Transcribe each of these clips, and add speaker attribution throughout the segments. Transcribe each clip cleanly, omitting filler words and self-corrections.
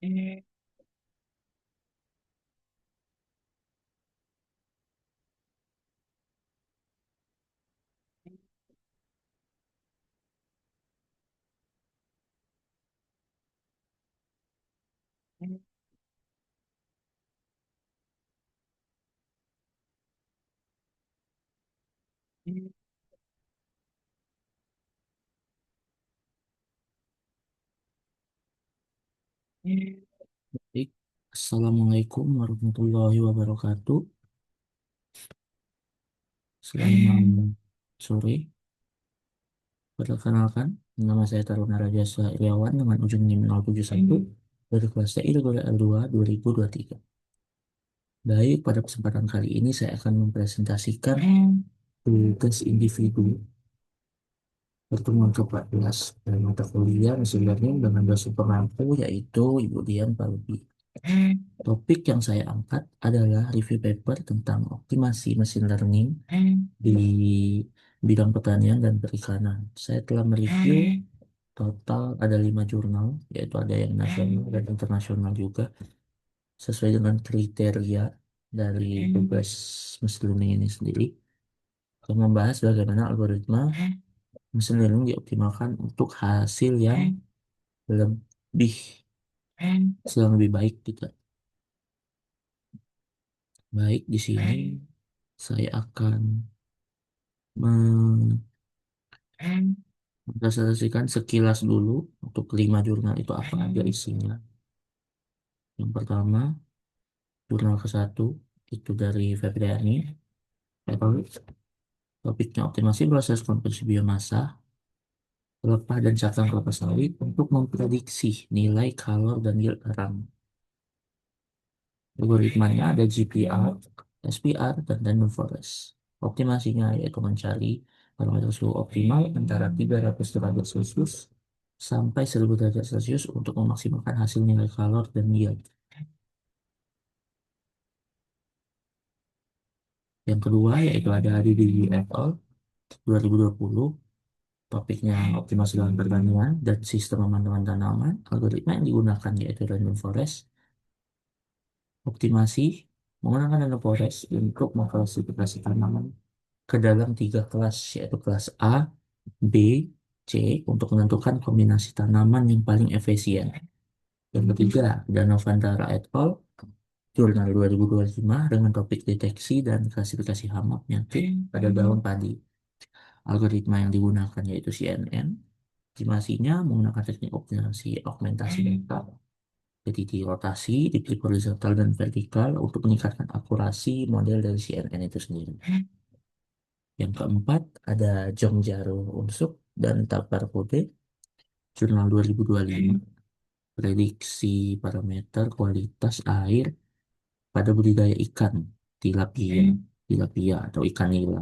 Speaker 1: Baik. Assalamualaikum warahmatullahi wabarakatuh. Selamat sore. Perkenalkan, nama saya Taruna Rajasa Iriawan dengan ujung NIM 071 dari kelas TI Reguler L2 2023. Baik, pada kesempatan kali ini saya akan mempresentasikan tugas individu pertemuan ke-14 dan mata kuliah mesin learning dengan dosen pengampu yaitu Ibu Dian Palubi. Topik yang saya angkat adalah review paper tentang optimasi mesin learning di bidang pertanian dan perikanan. Saya telah mereview total ada 5 jurnal, yaitu ada yang nasional dan internasional juga, sesuai dengan kriteria dari tugas mesin learning ini sendiri. Akan membahas bagaimana algoritma mesin learning dioptimalkan untuk hasil yang lebih lebih baik gitu. Baik, di sini saya akan mempresentasikan sekilas dulu untuk 5 jurnal itu apa aja isinya. Yang pertama, jurnal ke-1 itu dari Febriani. Topiknya optimasi proses konversi biomasa, pelepah dan cangkang kelapa sawit untuk memprediksi nilai kalor dan yield garam. Algoritmanya ada GPR, SPR, dan random forest. Optimasinya yaitu mencari parameter suhu optimal antara 300 derajat Celcius sampai 1000 derajat Celcius untuk memaksimalkan hasil nilai kalor dan yield. Yang kedua yaitu ada Didi et al. 2020. Topiknya optimasi lahan pertanian dan sistem aman tanaman. Algoritma yang digunakan yaitu random forest. Optimasi menggunakan random forest untuk mengklasifikasi tanaman ke dalam 3 kelas, yaitu kelas A, B, C untuk menentukan kombinasi tanaman yang paling efisien. Yang ketiga, Danovandara et al. Jurnal 2025 dengan topik deteksi dan klasifikasi hama penyakit pada daun padi. Algoritma yang digunakan yaitu CNN. Estimasinya menggunakan teknik optimasi augmentasi data. Jadi di rotasi, di klik horizontal dan vertikal untuk meningkatkan akurasi model dari CNN itu sendiri. Yang keempat, ada Jongjaro Unsuk dan Tapar Kode, Jurnal 2025, prediksi parameter kualitas air pada budidaya ikan tilapia, tilapia atau ikan nila.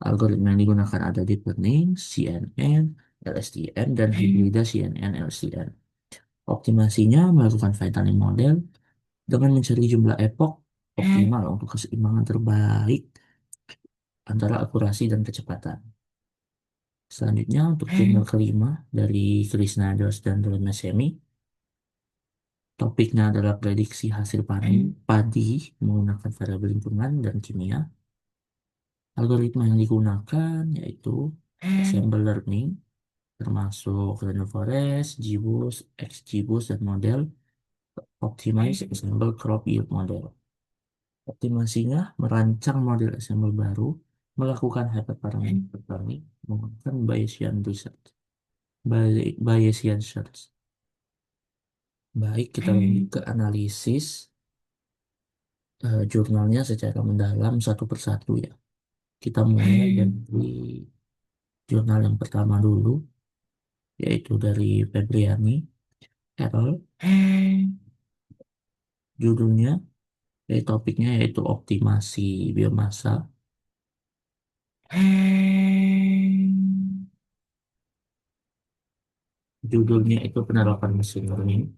Speaker 1: Algoritma yang digunakan ada deep learning, CNN, LSTM, dan hibrida CNN, LSTM. Optimasinya melakukan fine tuning model dengan mencari jumlah epoch optimal untuk keseimbangan terbaik antara akurasi dan kecepatan. Selanjutnya untuk jurnal kelima dari Krishna Das dan Semi, topiknya adalah prediksi hasil panen padi menggunakan variabel lingkungan dan kimia. Algoritma yang digunakan yaitu ensemble learning, termasuk random forest, GBoost, XGBoost, dan model optimize ensemble crop yield model. Optimasinya merancang model ensemble baru, melakukan hyperparameter learning, menggunakan Bayesian research. Bayesian search. Baik, kita lanjut ke analisis jurnalnya secara mendalam satu persatu ya. Kita mulai dari jurnal yang pertama dulu, yaitu dari Febriani et al. Judulnya, topiknya yaitu optimasi biomasa. Judulnya itu penerapan mesin learning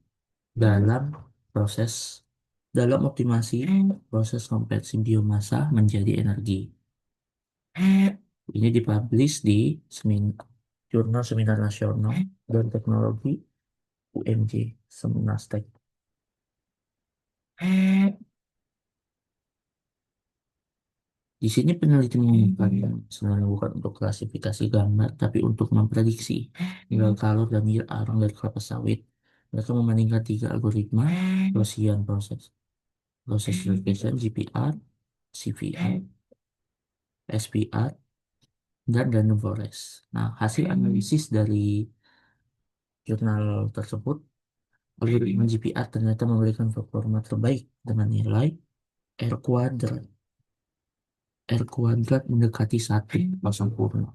Speaker 1: dalam proses dalam optimasi proses konversi biomasa menjadi energi. Ini dipublish di Jurnal Seminar Nasional dan Teknologi UMJ, Semenastek. Di sini peneliti mengumumkan sebenarnya bukan untuk klasifikasi gambar, tapi untuk memprediksi nilai kalor dan yield arang dari kelapa sawit. Mereka membandingkan tiga algoritma, Gaussian Process Verification, GPR, CVR, SPR, dan Random Forest. Nah, hasil analisis dari jurnal tersebut, algoritma GPR ternyata memberikan performa terbaik dengan nilai R kuadrat. R kuadrat mendekati 1 atau sempurna.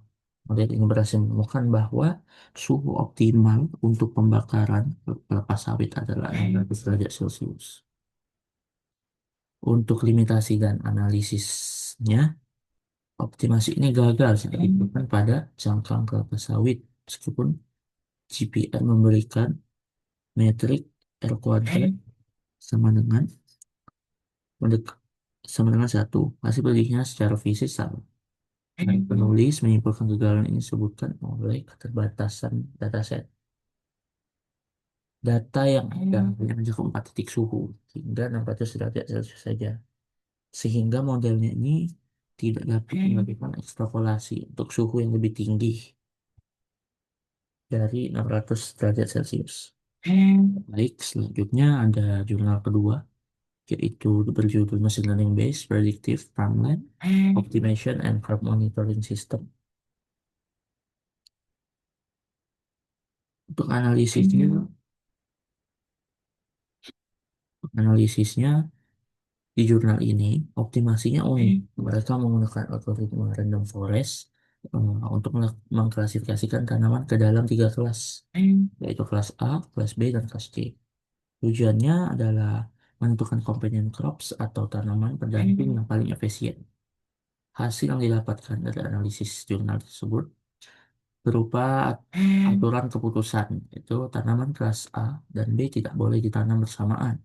Speaker 1: Model ini berhasil menemukan bahwa suhu optimal untuk pembakaran kelapa sawit adalah 600 derajat Celcius. Untuk limitasi dan analisisnya, optimasi ini gagal saat ditemukan pada cangkang kelapa sawit, meskipun GPR memberikan metrik R kuadrat sama dengan mendek- sama dengan 1. Hasil berdirinya secara fisik sama. Dan penulis menyimpulkan kegagalan ini disebutkan oleh keterbatasan dataset. Data yang ada hanya mencakup 4 titik suhu hingga 600 derajat Celcius saja. Sehingga modelnya ini tidak dapat melakukan ekstrapolasi untuk suhu yang lebih tinggi dari 600 derajat Celcius. Baik, selanjutnya ada jurnal kedua, yaitu berjudul Machine Learning Based Predictive Farmland Optimization and Crop Monitoring System. Untuk analisisnya di jurnal ini, optimasinya unik. Mereka menggunakan algoritma random forest untuk mengklasifikasikan tanaman ke dalam 3 kelas, yaitu kelas A, kelas B, dan kelas C. Tujuannya adalah menentukan companion crops atau tanaman pendamping yang paling efisien. Hasil yang didapatkan dari analisis jurnal tersebut berupa aturan keputusan, itu tanaman kelas A dan B tidak boleh ditanam bersamaan.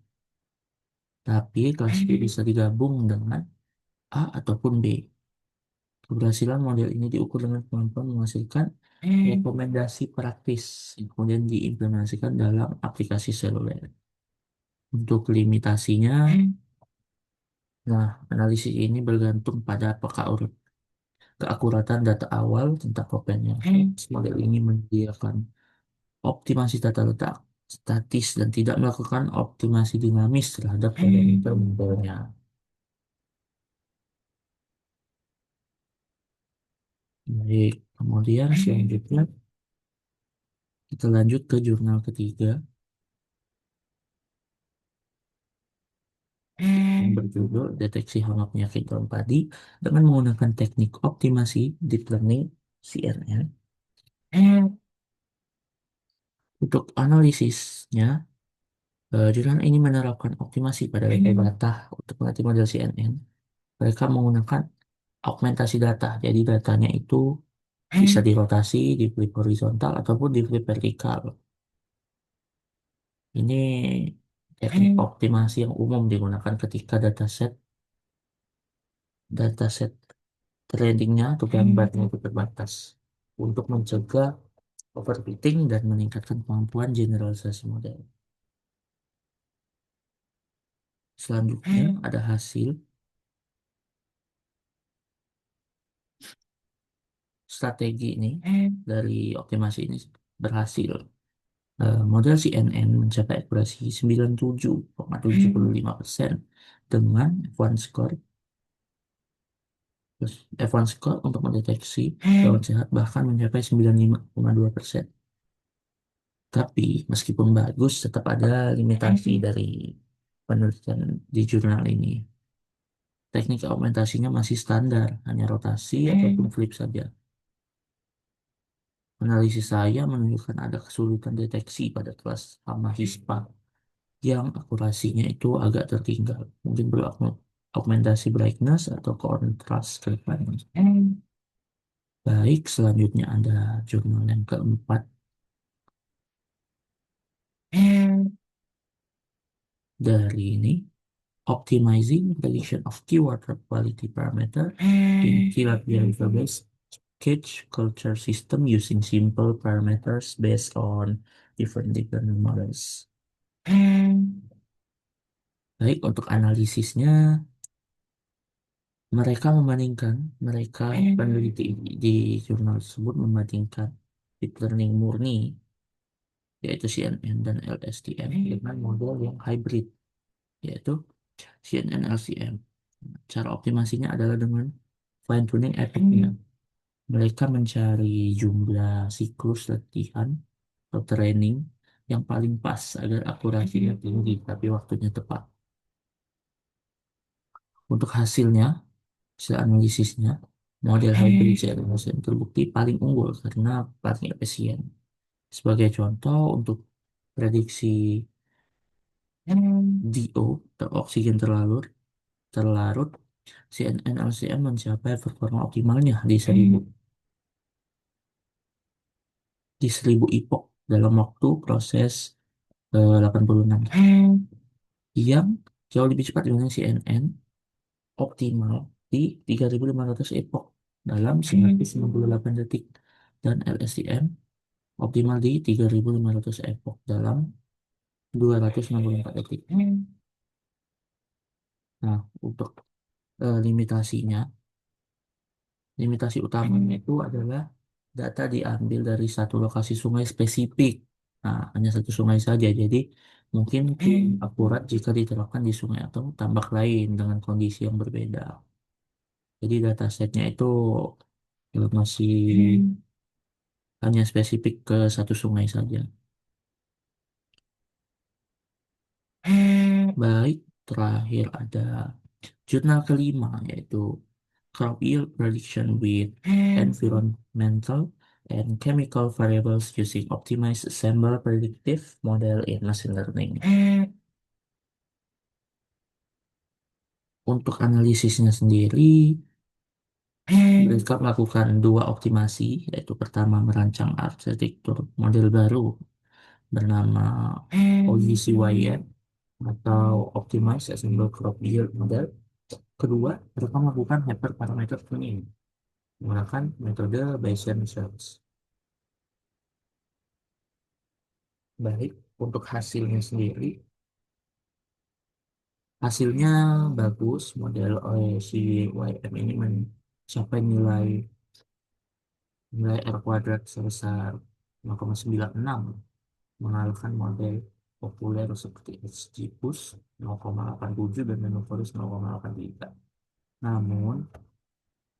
Speaker 1: Tapi kelas B bisa digabung dengan A ataupun B. Keberhasilan model ini diukur dengan kemampuan menghasilkan rekomendasi praktis yang kemudian diimplementasikan dalam aplikasi seluler. Untuk limitasinya, nah, analisis ini bergantung pada keakuratan data awal tentang kopennya. Model ini menyediakan optimasi tata letak statis dan tidak melakukan optimasi dinamis terhadap parameter modelnya. Baik, kemudian selanjutnya kita lanjut ke jurnal ketiga yang berjudul Deteksi Hama Penyakit Daun Padi dengan menggunakan teknik optimasi Deep Learning CNN. Untuk analisisnya, jurnal ini menerapkan optimasi pada data untuk melatih model CNN. Mereka menggunakan augmentasi data, jadi datanya itu bisa dirotasi, di flip horizontal ataupun di flip vertikal. Ini teknik optimasi yang umum digunakan ketika dataset tradingnya atau gambarnya itu terbatas untuk mencegah overfitting dan meningkatkan kemampuan generalisasi model. Selanjutnya ada hasil strategi ini dari optimasi ini berhasil. Model CNN mencapai akurasi 97,75% dengan F1 score. Terus F1 score untuk mendeteksi daun sehat bahkan mencapai 95,2%. Tapi meskipun bagus, tetap ada limitasi dari penelitian di jurnal ini. Teknik augmentasinya masih standar, hanya rotasi ataupun flip saja. Analisis saya menunjukkan ada kesulitan deteksi pada kelas hama hispa yang akurasinya itu agak tertinggal. Mungkin perlu augmentasi brightness atau kontras ke depannya. Baik, selanjutnya ada jurnal yang keempat. Dari ini, Optimizing Prediction of Keyword Quality Parameter in Tilapia River-based Cage Culture System using simple parameters based on different different models. Baik, untuk analisisnya, mereka peneliti di jurnal tersebut membandingkan deep learning murni, yaitu CNN dan LSTM, dengan model yang hybrid, yaitu CNN LCM. Cara optimasinya adalah dengan fine tuning epicnya. Mereka mencari jumlah siklus latihan atau training yang paling pas agar akurasinya tinggi tapi waktunya tepat. Untuk hasil analisisnya, model hybrid CNN terbukti paling unggul karena paling efisien. Sebagai contoh, untuk prediksi DO atau oksigen terlarut, CNN LCM mencapai performa optimalnya di 1000 epoch dalam waktu proses 86 yang jauh lebih cepat dibanding CNN optimal di 3500 epoch dalam 998 detik, dan LSTM optimal di 3500 epoch dalam 264 detik. Nah, untuk limitasi utamanya itu adalah data diambil dari satu lokasi sungai spesifik. Nah, hanya satu sungai saja, jadi mungkin akurat jika diterapkan di sungai atau tambak lain dengan kondisi yang berbeda. Jadi datasetnya itu masih hanya spesifik ke satu sungai saja. Baik, terakhir ada jurnal kelima, yaitu Crop Yield Prediction with Environmental and Chemical Variables Using Optimized Ensemble Predictive Model in Machine Learning. Untuk analisisnya sendiri, mereka melakukan dua optimasi, yaitu pertama merancang arsitektur model baru bernama OGCYM atau Optimized Ensemble Crop Yield Model. Kedua, mereka melakukan hyperparameter tuning menggunakan metode Bayesian Search. Baik, untuk hasilnya bagus. Model OGCYM ini mencapai nilai R kuadrat sebesar 0,96, mengalahkan model populer seperti XGBoost 0,87 dan Nanoforest 0,83. Namun,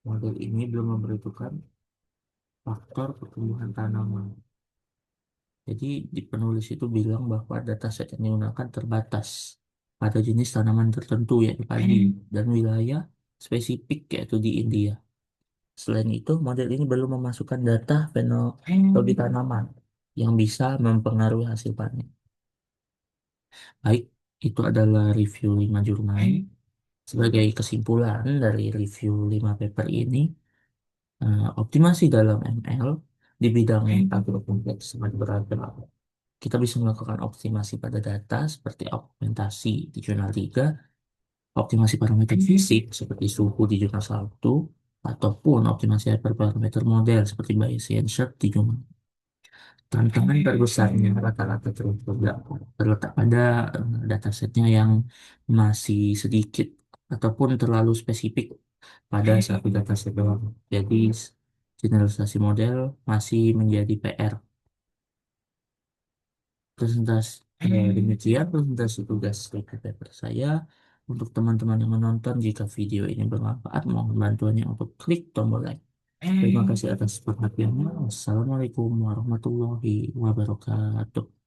Speaker 1: model ini belum memperhitungkan faktor pertumbuhan tanaman. Jadi di penulis itu bilang bahwa dataset yang digunakan terbatas pada jenis tanaman tertentu, yaitu padi, dan wilayah spesifik yaitu di India. Selain itu, model ini belum memasukkan data fenologi tanaman yang bisa mempengaruhi hasil panen. Baik, itu adalah review 5 jurnal. Sebagai kesimpulan dari review 5 paper ini, optimasi dalam ML di bidang agrokompleks sangat beragam. Kita bisa melakukan optimasi pada data seperti augmentasi di jurnal 3, optimasi parameter fisik seperti suhu di jurnal 1, ataupun optimasi hyperparameter model seperti Bayesian Search di jurnal. Tantangan terbesarnya rata-rata terletak pada datasetnya yang masih sedikit ataupun terlalu spesifik pada satu dataset doang. Jadi generalisasi model masih menjadi PR. Demikian presentasi tugas paper saya. Untuk teman-teman yang menonton, jika video ini bermanfaat, mohon bantuannya untuk klik tombol like. Terima kasih atas perhatiannya. Wassalamualaikum warahmatullahi wabarakatuh.